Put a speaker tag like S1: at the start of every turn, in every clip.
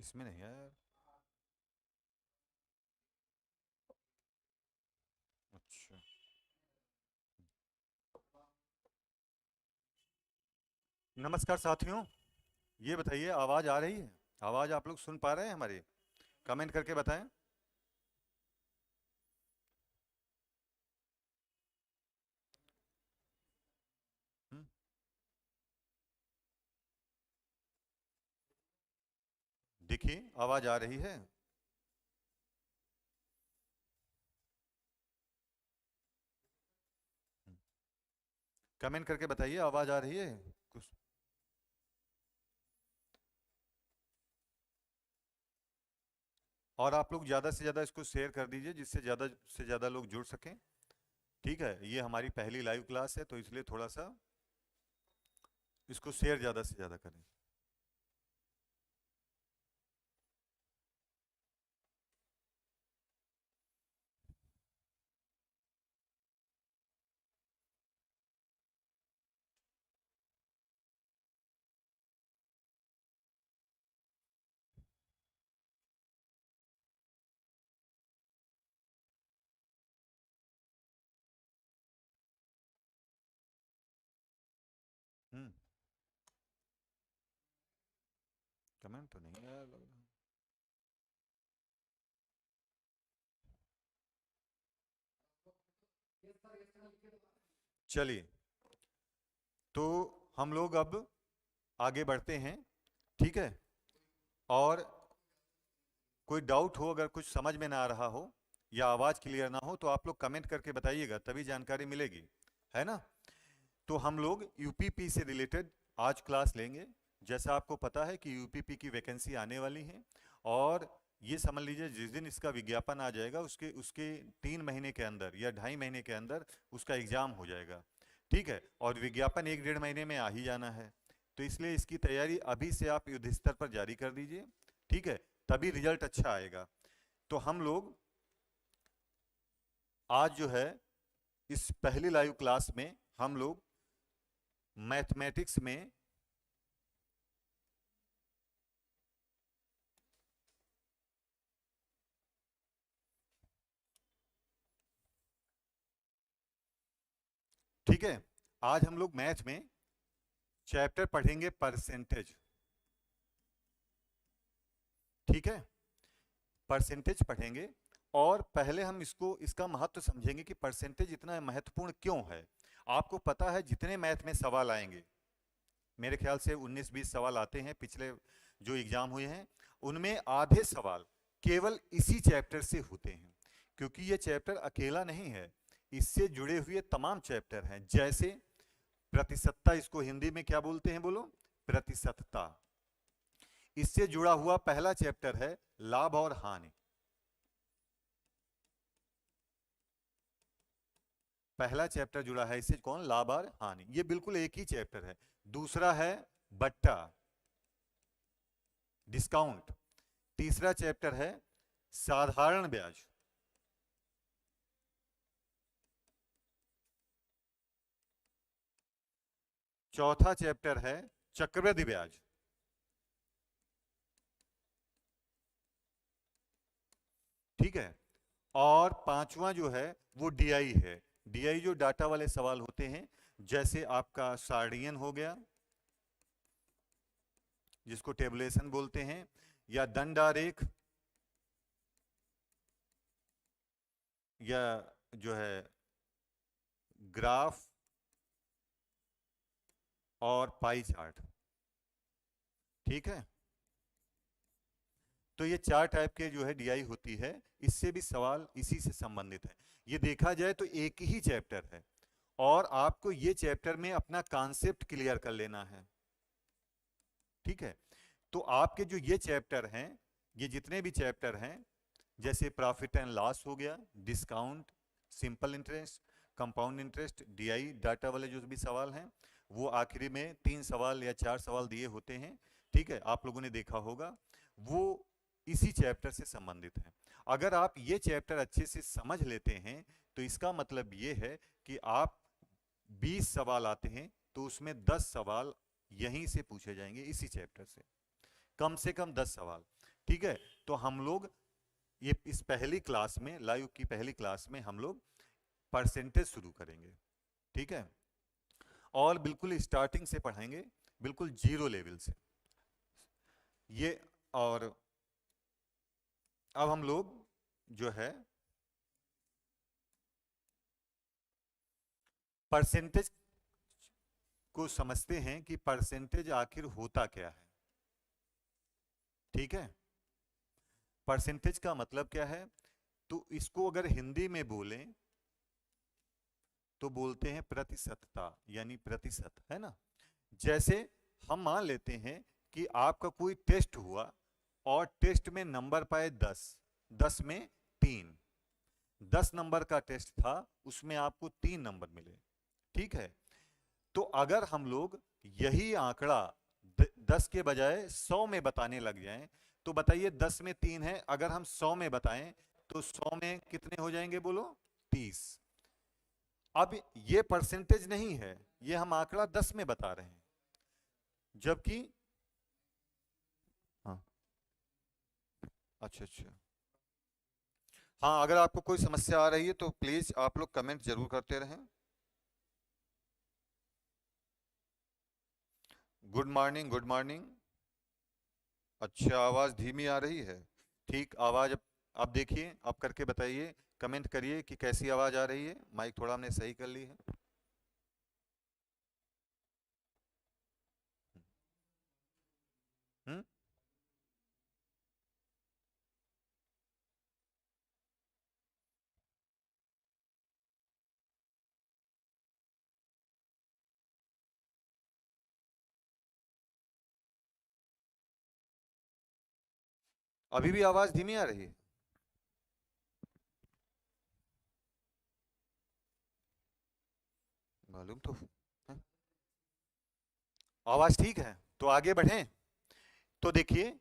S1: इसमें नहीं है यार। अच्छा। नमस्कार साथियों। ये बताइए, आवाज़ आ रही है? आवाज़ आप लोग सुन पा रहे हैं हमारी? कमेंट करके बताएं। हम्म, देखिए आवाज़ आ रही है। कमेंट करके बताइए, आवाज़ आ रही है कुछ? और आप लोग ज़्यादा से ज़्यादा इसको शेयर कर दीजिए, जिससे ज़्यादा से ज़्यादा लोग जुड़ सकें। ठीक है, ये हमारी पहली लाइव क्लास है, तो इसलिए थोड़ा सा इसको शेयर ज़्यादा से ज़्यादा करें। हम्म। कमेंट तो नहीं आया लग रहा। चलिए, तो हम लोग अब आगे बढ़ते हैं। ठीक है। और कोई डाउट हो, अगर कुछ समझ में ना आ रहा हो या आवाज़ क्लियर ना हो, तो आप लोग कमेंट करके बताइएगा, तभी जानकारी मिलेगी। है ना? तो हम लोग यूपीपी से रिलेटेड आज क्लास लेंगे। जैसा आपको पता है कि यूपीपी की वैकेंसी आने वाली है, और ये समझ लीजिए जिस दिन इसका विज्ञापन आ जाएगा उसके उसके 3 महीने के अंदर या 2.5 महीने के अंदर उसका एग्जाम हो जाएगा। ठीक है, और विज्ञापन 1 डेढ़ महीने में आ ही जाना है। तो इसलिए इसकी तैयारी अभी से आप युद्ध स्तर पर जारी कर दीजिए। ठीक है, तभी रिजल्ट अच्छा आएगा। तो हम लोग आज जो है, इस पहली लाइव क्लास में हम लोग मैथमेटिक्स में ठीक है, आज हम लोग मैथ में चैप्टर पढ़ेंगे परसेंटेज। ठीक है, परसेंटेज पढ़ेंगे। और पहले हम इसको इसका महत्व समझेंगे कि परसेंटेज इतना महत्वपूर्ण क्यों है। आपको पता है जितने मैथ में सवाल आएंगे, मेरे ख्याल से 19-20 सवाल आते हैं पिछले जो एग्जाम हुए हैं, उनमें आधे सवाल केवल इसी चैप्टर से होते हैं। क्योंकि ये चैप्टर अकेला नहीं है, इससे जुड़े हुए तमाम चैप्टर हैं। जैसे प्रतिशतता, इसको हिंदी में क्या बोलते हैं बोलो? प्रतिशतता। इससे जुड़ा हुआ पहला चैप्टर है लाभ और हानि। पहला चैप्टर जुड़ा है इससे, कौन? लाभ और हानि। ये बिल्कुल एक ही चैप्टर है। दूसरा है बट्टा, डिस्काउंट। तीसरा चैप्टर है साधारण ब्याज। चौथा चैप्टर है चक्रवृद्धि ब्याज। ठीक है, और पांचवा जो है वो डीआई है। डीआई जो डाटा वाले सवाल होते हैं, जैसे आपका सार्डियन हो गया, जिसको टेबुलेशन बोलते हैं, या दंडारेख, या जो है ग्राफ, और पाई चार्ट। ठीक है, तो ये 4 टाइप के जो है डीआई होती है। इससे भी सवाल इसी से संबंधित है। ये देखा जाए तो एक ही चैप्टर है, और आपको ये चैप्टर में अपना कॉन्सेप्ट क्लियर कर लेना है। ठीक है, तो आपके जो ये चैप्टर हैं, ये जितने भी चैप्टर हैं, जैसे प्रॉफिट एंड लॉस हो गया, discount, simple interest, compound interest, DI, data वाले जो भी सवाल हैं, वो आखिरी में 3 सवाल या 4 सवाल दिए होते हैं। ठीक है, आप लोगों ने देखा होगा, वो इसी चैप्टर से संबंधित है। अगर आप ये चैप्टर अच्छे से समझ लेते हैं, तो इसका मतलब ये है कि आप 20 सवाल आते हैं तो उसमें 10 सवाल यहीं से पूछे जाएंगे, इसी चैप्टर से। कम 10 सवाल। ठीक है, तो हम लोग ये इस पहली क्लास में, लाइव की पहली क्लास में हम लोग परसेंटेज शुरू करेंगे। ठीक है, और बिल्कुल स्टार्टिंग से पढ़ाएंगे, बिल्कुल जीरो लेवल से ये। और अब हम लोग जो है परसेंटेज को समझते हैं कि परसेंटेज आखिर होता क्या है। ठीक है, परसेंटेज का मतलब क्या है, तो इसको अगर हिंदी में बोलें तो बोलते हैं प्रतिशतता, यानी प्रतिशत, है ना। जैसे हम मान लेते हैं कि आपका कोई टेस्ट हुआ और टेस्ट में नंबर पाए 10, 10 में 3, 10 नंबर का टेस्ट था, उसमें आपको 3 नंबर मिले। ठीक है, तो अगर हम लोग यही आंकड़ा 10 के बजाय 100 में बताने लग जाएं, तो बताइए 10 में 3 है, अगर हम 100 में बताएं तो 100 में कितने हो जाएंगे, बोलो 30। अब ये परसेंटेज नहीं है, ये हम आंकड़ा 10 में बता रहे हैं, जबकि हाँ, अच्छा अच्छा, हाँ, अगर आपको कोई समस्या आ रही है तो प्लीज आप लोग कमेंट जरूर करते रहें। Good morning, good morning. अच्छा, आवाज धीमी आ रही है, ठीक, आवाज अब देखिए, आप करके बताइए, कमेंट करिए कि कैसी आवाज आ रही है। माइक थोड़ा हमने सही कर ली है। हम्म, अभी भी आवाज धीमी आ रही है? मालूम तो है? आवाज ठीक है, तो आगे बढ़ें। तो देखिए,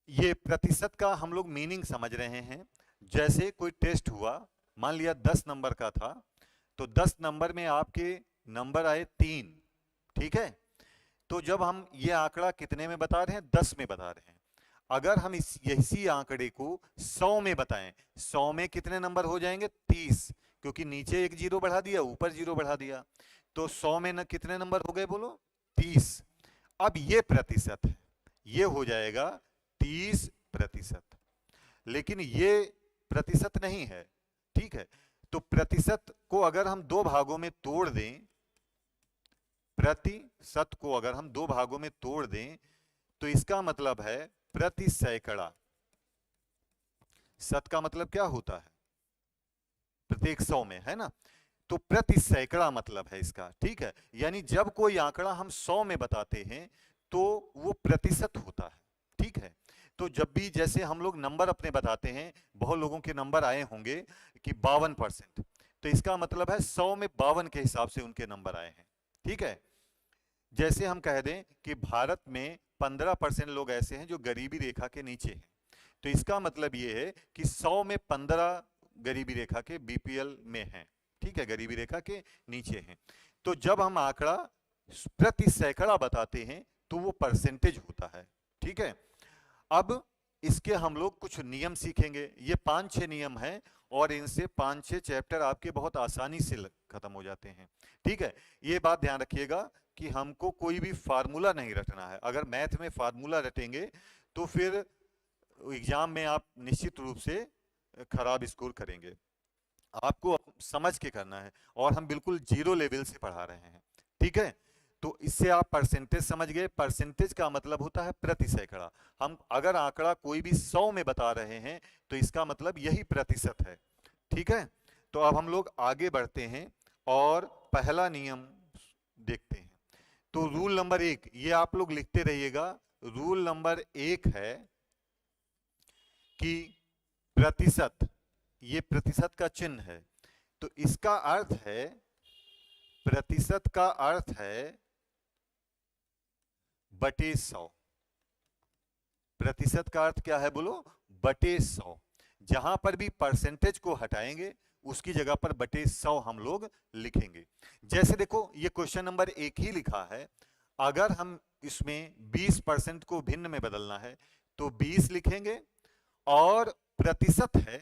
S1: ये प्रतिशत का हम लोग मीनिंग समझ रहे हैं। जैसे कोई टेस्ट हुआ, मान लिया 10 नंबर का था, तो 10 नंबर में आपके नंबर आए 3। ठीक है, तो जब हम ये आंकड़ा कितने में बता रहे हैं, 10 में बता रहे हैं, अगर हम इसी आंकड़े को 100 में बताएं, 100 में कितने नंबर हो जाएंगे, 30, क्योंकि नीचे एक जीरो बढ़ा दिया, ऊपर जीरो बढ़ा दिया, तो 100 में कितने नंबर हो गए, बोलो 30। अब ये प्रतिशत है, ये हो जाएगा 30%। लेकिन ये प्रतिशत नहीं है। ठीक है, तो प्रतिशत को अगर हम दो भागों में तोड़ दें, प्रतिशत को अगर हम दो भागों में तोड़ दें, तो इसका मतलब है प्रति सैकड़ा। शत का मतलब क्या होता है, प्रत्येक 100 में, है ना। तो प्रति सैकड़ा मतलब है इसका। ठीक है, यानी जब कोई आंकड़ा हम 100 में बताते हैं तो वो प्रतिशत होता है। ठीक है, तो जब भी जैसे हम लोग नंबर अपने बताते हैं, बहुत लोगों के नंबर आए होंगे कि 52%, तो इसका मतलब है 100 में 52 के हिसाब से उनके नंबर आए हैं। ठीक है, जैसे हम कह दें कि भारत में 15% लोग ऐसे हैं जो गरीबी रेखा के नीचे हैं, तो इसका मतलब ये है कि 100 में 15 गरीबी रेखा के, बीपीएल में हैं। ठीक है, गरीबी रेखा के नीचे हैं। तो जब हम आंकड़ा प्रति सैकड़ा बताते हैं तो वो परसेंटेज होता है। ठीक है, अब इसके हम लोग कुछ नियम सीखेंगे। ये 5-6 नियम हैं और इनसे 5-6 चैप्टर आपके बहुत आसानी से खत्म हो जाते हैं। ठीक है, ये बात ध्यान रखिएगा कि हमको कोई भी फार्मूला नहीं रटना है। अगर मैथ में फार्मूला रटेंगे तो फिर एग्जाम में आप निश्चित रूप से खराब स्कोर करेंगे। आपको समझ के करना है, और हम बिल्कुल जीरो लेवल से पढ़ा रहे हैं। ठीक है, तो इससे आप परसेंटेज समझ गए। परसेंटेज का मतलब होता है प्रति सैकड़ा। हम अगर आंकड़ा कोई भी 100 में बता रहे हैं तो इसका मतलब यही प्रतिशत है। ठीक है, तो अब हम लोग आगे बढ़ते हैं और पहला नियम देखते हैं। तो रूल नंबर 1, ये आप लोग लिखते रहिएगा। रूल नंबर 1 है कि प्रतिशत, ये प्रतिशत का चिन्ह है, तो इसका अर्थ है, प्रतिशत का अर्थ है बटे 100। प्रतिशत का अर्थ क्या है, बोलो, बटे 100। जहां पर भी परसेंटेज को हटाएंगे उसकी जगह पर बटे 100 हम लोग लिखेंगे। जैसे देखो, ये क्वेश्चन नंबर 1 ही लिखा है, अगर हम इसमें 20% को भिन्न में बदलना है तो 20 लिखेंगे, और प्रतिशत है,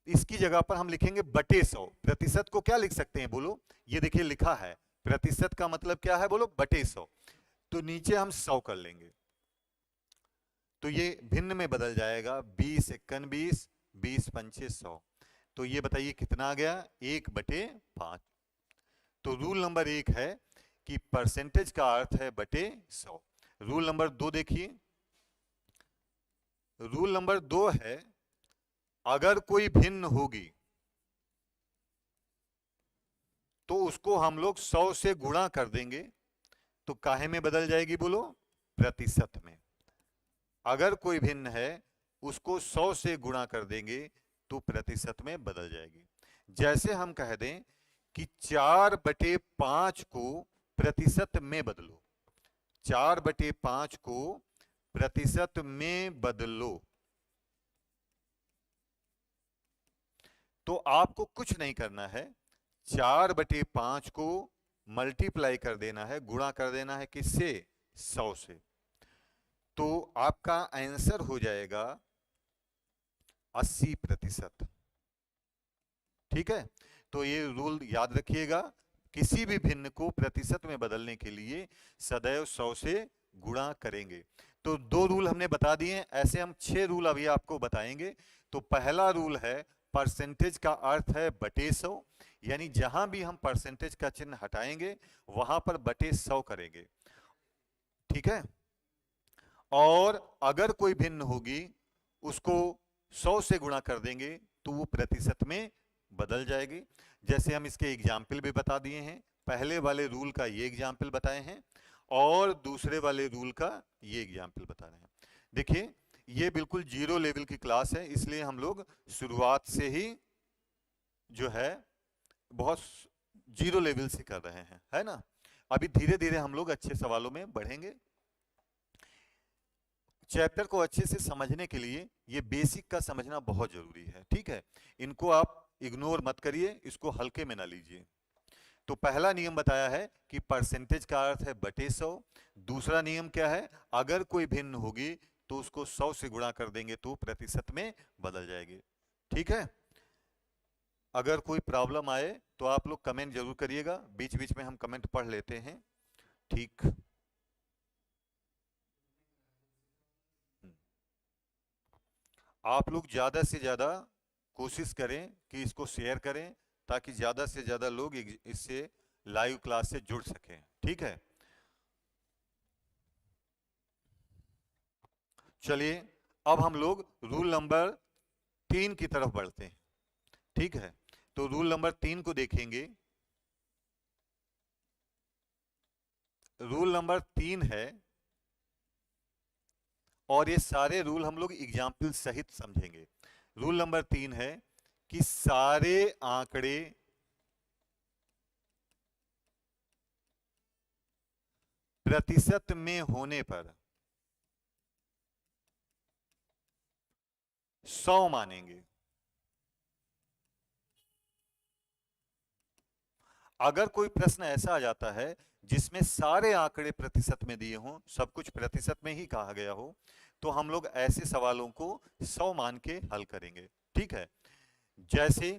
S1: इसकी जगह पर हम लिखेंगे बटे 100। प्रतिशत को क्या लिख सकते हैं बोलो, ये देखिए लिखा है, प्रतिशत का मतलब क्या है बोलो, बटे 100। तो नीचे हम 100 कर लेंगे, तो ये भिन्न में बदल जाएगा, 20 एकन 20, 20 पंचे 100। तो ये बताइए कितना आ गया, 1/5। तो रूल नंबर 1 है कि परसेंटेज का अर्थ है बटे 100। रूल नंबर 2 देखिए, रूल नंबर 2 है अगर कोई भिन्न होगी तो उसको हम लोग 100 से गुणा कर देंगे, तो काहे में बदल जाएगी बोलो, प्रतिशत में। अगर कोई भिन्न है उसको 100 से गुणा कर देंगे तो प्रतिशत में बदल जाएगी। जैसे हम कह दें कि 4/5 को प्रतिशत में बदलो, 4/5 को प्रतिशत में बदलो, तो आपको कुछ नहीं करना है, 4/5 को मल्टीप्लाई कर देना है, गुणा कर देना है किससे, 100 से। तो आपका आंसर हो जाएगा 80%। ठीक है, तो ये रूल याद रखिएगा, किसी भी भिन्न को प्रतिशत में बदलने के लिए सदैव 100 से गुणा करेंगे। तो 2 रूल हमने बता दिए हैं, ऐसे हम 6 रूल अभी आपको बताएंगे। तो पहला रूल है परसेंटेज का अर्थ है बटे 100, यानी जहां भी हम परसेंटेज का चिन्ह हटाएंगे वहां पर बटे 100 करेंगे। ठीक है, और अगर कोई भिन्न होगी उसको 100 से गुणा कर देंगे तो वो प्रतिशत में बदल जाएगी। जैसे हम इसके एग्जाम्पल भी बता दिए हैं, पहले वाले रूल का ये एग्जाम्पल बताए हैं और दूसरे वाले रूल का ये एग्जाम्पल बता रहे हैं। देखिए ये बिल्कुल 0 लेवल की क्लास है, इसलिए हम लोग शुरुआत से ही जो है बहुत 0 लेवल से कर रहे हैं, है ना। अभी धीरे धीरे हम लोग अच्छे सवालों में बढ़ेंगे। चैप्टर को अच्छे से समझने के लिए ये बेसिक का समझना बहुत जरूरी है। ठीक है, इनको आप इग्नोर मत करिए, इसको हल्के में ना लीजिए। तो पहला नियम बताया है कि परसेंटेज का अर्थ है बटे 100। दूसरा नियम क्या है, अगर कोई भिन्न होगी तो उसको 100 से गुणा कर देंगे तो प्रतिशत में बदल जाएगी। ठीक है, अगर कोई प्रॉब्लम आए तो आप लोग कमेंट जरूर करिएगा, बीच बीच में हम कमेंट पढ़ लेते हैं। ठीक, आप लोग ज्यादा से ज्यादा कोशिश करें कि इसको शेयर करें ताकि ज्यादा से ज्यादा लोग इससे लाइव क्लास से जुड़ सकें। ठीक है, चलिए अब हम लोग रूल नंबर 3 की तरफ बढ़ते हैं। ठीक है, तो रूल नंबर 3 को देखेंगे। रूल नंबर 3 है, और ये सारे रूल हम लोग एग्जाम्पल सहित समझेंगे। रूल नंबर 3 है कि सारे आंकड़े प्रतिशत में होने पर 100 मानेंगे। अगर कोई प्रश्न ऐसा आ जाता है जिसमें सारे आंकड़े प्रतिशत में दिए हों, सब कुछ प्रतिशत में ही कहा गया हो, तो हम लोग ऐसे सवालों को 100 मान के हल करेंगे। ठीक है, जैसे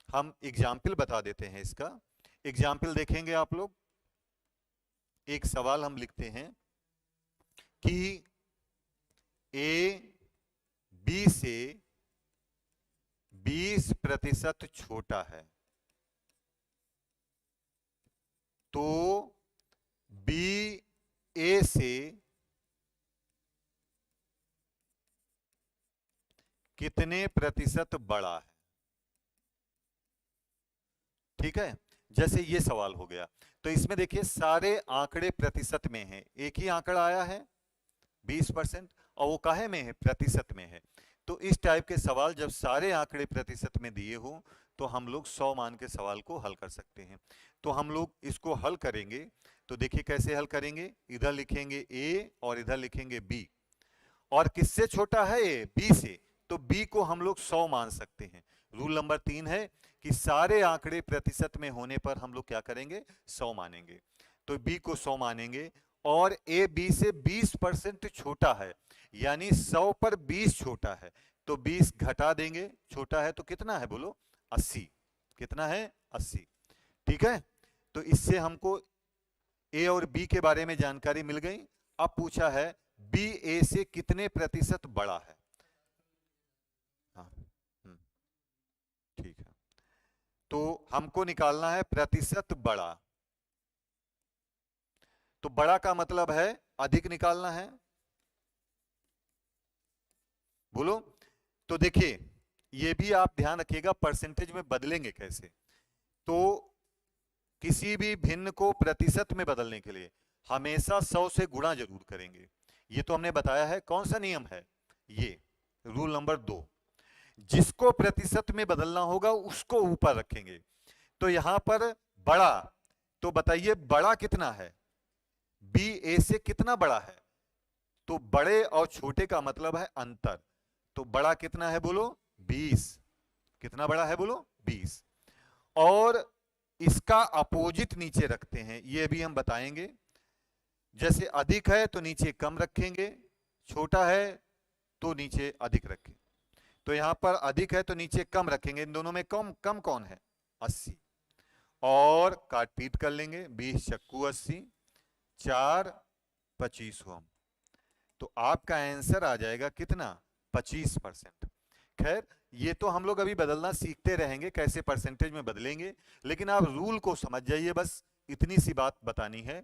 S1: हम एग्जाम्पल बता देते हैं, इसका एग्जाम्पल देखेंगे आप लोग। एक सवाल हम लिखते हैं कि ए बी से 20% छोटा है, तो बी ए से कितने प्रतिशत बड़ा है। ठीक है, जैसे ये सवाल हो गया, तो इसमें देखिए सारे आंकड़े प्रतिशत में हैं, एक ही आंकड़ा आया है 20%, और वो काहे में है, प्रतिशत में है। तो इस टाइप के सवाल जब सारे आंकड़े प्रतिशत में दिए हो तो हम लोग 100 मान के सवाल को हल कर सकते हैं। तो हम लोग इसको हल करेंगे, तो देखिए कैसे हल करेंगे। इधर लिखेंगे ए और इधर लिखेंगे बी, और किससे छोटा है ए, बी से, तो बी को हम लोग 100 मान सकते हैं। रूल नंबर 3 है कि सारे आंकड़े प्रतिशत में होने पर हम लोग क्या करेंगे, 100 मानेंगे। तो बी को 100 मानेंगे, और ए बी से 20% छोटा है, यानी 100 पर 20 छोटा है, तो 20 घटा देंगे, छोटा है तो कितना है बोलो, 80। कितना है, 80। ठीक है, तो इससे हमको ए और बी के बारे में जानकारी मिल गई। अब पूछा है बी ए से कितने प्रतिशत बड़ा है। हाँ, ठीक है, तो हमको निकालना है प्रतिशत बड़ा। तो बड़ा का मतलब है अधिक निकालना है, बोलो। तो देखिए ये भी आप ध्यान रखिएगा परसेंटेज में बदलेंगे कैसे। तो किसी भी भिन्न को प्रतिशत में बदलने के लिए हमेशा 100 से गुणा जरूर करेंगे। ये तो हमने बताया है, कौन सा नियम है ये, रूल नंबर 2। जिसको प्रतिशत में बदलना होगा उसको ऊपर रखेंगे। तो यहां पर बड़ा, तो बताइए बड़ा कितना है, बी ए से कितना बड़ा है। तो बड़े और छोटे का मतलब है अंतर। तो बड़ा कितना है बोलो, 20। कितना बड़ा है बोलो, 20। और इसका अपोजिट नीचे रखते हैं, ये भी हम बताएंगे। जैसे अधिक है तो नीचे कम रखेंगे, छोटा है तो नीचे अधिक रखें। तो यहां पर अधिक है तो नीचे कम रखेंगे, इन दोनों में कम कम कौन है, 80। और काट पीट कर लेंगे, 20 चक्कू 80, 4 25 होम। तो आपका आंसर आ जाएगा कितना, 25%। खैर ये तो हम लोग अभी बदलना सीखते रहेंगे, कैसे परसेंटेज में बदलेंगे, लेकिन आप रूल को समझ जाइए। बस इतनी सी बात बतानी है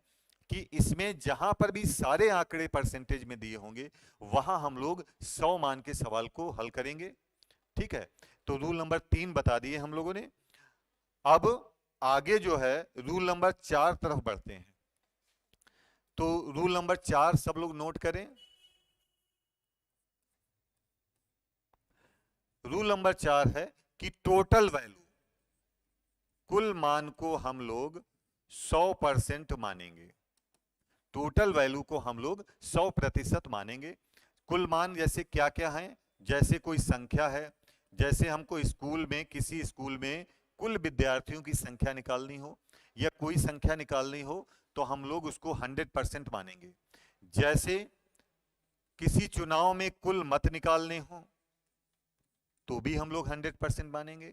S1: कि इसमें जहां पर भी सारे आंकड़े परसेंटेज में दिए होंगे वहां हम लोग 100 मान के सवाल को हल करेंगे। ठीक है, तो रूल नंबर 3 बता दिए हम लोगों ने। अब आगे जो है रूल नंबर 4 तरफ बढ़ते हैं। तो रूल नंबर 4 सब लोग नोट करें। रूल नंबर 4 है कि टोटल वैल्यू, कुल मान को हम लोग 100% मानेंगे। टोटल वैल्यू को हम लोग 100% मानेंगे। कुल मान जैसे क्या क्या है, जैसे कोई संख्या है, जैसे हमको स्कूल में, किसी स्कूल में कुल विद्यार्थियों की संख्या निकालनी हो या कोई संख्या निकालनी हो तो हम लोग उसको 100% मानेंगे। जैसे किसी चुनाव में कुल मत निकालने हो तो भी हम लोग 100% मानेंगे।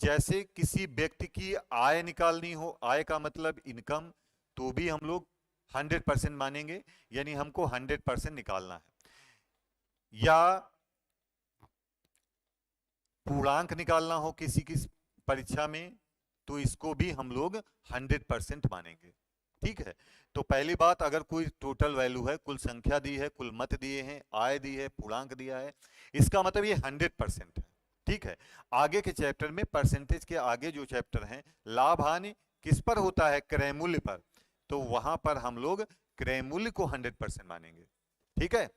S1: जैसे किसी व्यक्ति की आय निकालनी हो, आय का मतलब इनकम, तो भी हम लोग 100% मानेंगे, यानी हमको 100% निकालना है। या पूर्णांक निकालना हो किसी की परीक्षा में तो इसको भी हम लोग 100% मानेंगे। ठीक है, तो पहली बात, अगर कोई टोटल वैल्यू है, कुल संख्या दी है, कुल मत दिए हैं, आय दी है, पूर्णांक दिया है, इसका मतलब ये 100% है। ठीक है, आगे के चैप्टर में परसेंटेज के आगे जो चैप्टर हैं, लाभ हानि किस पर होता है, क्रय मूल्य पर, तो वहां पर हम लोग क्रय मूल्य को 100% मानेंगे। ठीक है,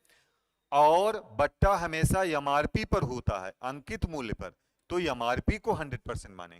S1: और बट्टा हमेशा एमआरपी पर होता है, अंकित मूल्य पर, तो एमआरपी को 100% मानेंगे।